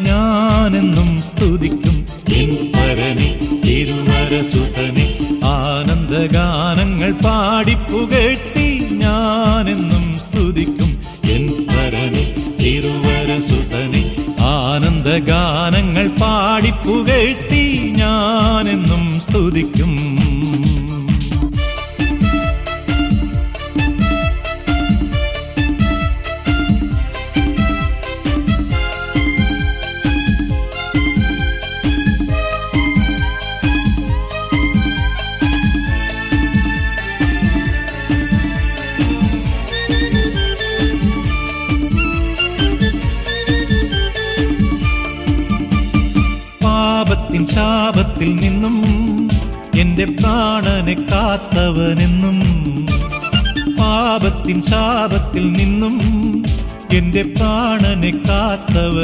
ഞാനെന്നും സ്തുതിക്കും എൻ പരനെ തിരുവരസുതനെ. ആനന്ദഗാനങ്ങൾ പാടിപ്പുകഴ്ത്തി ഞാനെന്നും സ്തുതിക്കും എൻ പരനെ തിരുവരസുതനെ. ആനന്ദഗാനങ്ങൾ പാടിപ്പുകഴ്ത്തി ഞാനെന്നും സ്തുതിക്കും. പാപത്തിൻ ശാപത്തിൽ നിന്നും എന്റെ പ്രാണനെ കാത്തവനെന്നും. പാപത്തിൻ ശാപത്തിൽ നിന്നും എന്റെ പ്രാണനെ കാത്തവൻ.